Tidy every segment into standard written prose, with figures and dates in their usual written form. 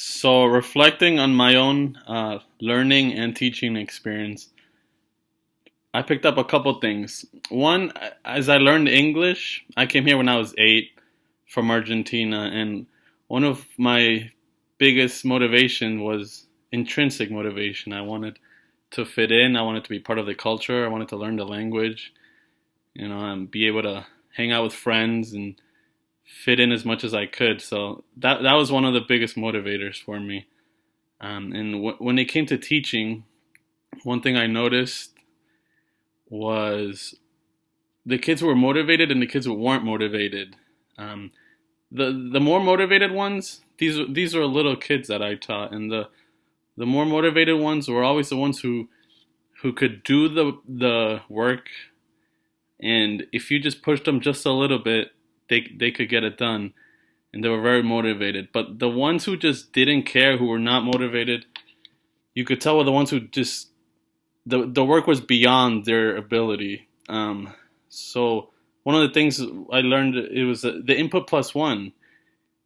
So, reflecting on my own learning and teaching experience, I picked up a couple things. One, as I learned English, I came here when I was 8 from Argentina, and one of my biggest motivation was intrinsic motivation. I wanted to fit in, I wanted to be part of the culture, I wanted to learn the language, and be able to hang out with friends and fit in as much as I could. So that was one of the biggest motivators for me. And when it came to teaching, one thing I noticed was the kids who were motivated and the kids who weren't motivated. Um, the more motivated ones, these were little kids that I taught, and the more motivated ones were always the ones who could do the work, and if you just pushed them just a little bit, they could get it done, and they were very motivated. But the ones who just didn't care, who were not motivated, you could tell were the ones who just the work was beyond their ability. So one of the things I learned, it was the input plus one.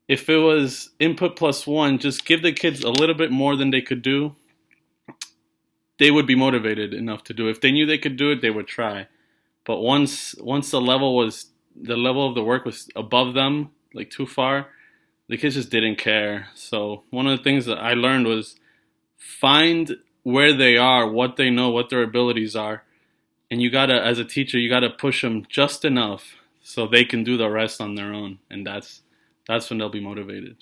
If it was input plus one, just give the kids a little bit more than they could do, they would be motivated enough to do it. If they knew they could do it, they would try. But once the level of the work was above them, like too far, the kids just didn't care. So one of the things that I learned was find where they are, what they know, what their abilities are, and you gotta, as a teacher, you gotta push them just enough so they can do the rest on their own, and that's when they'll be motivated.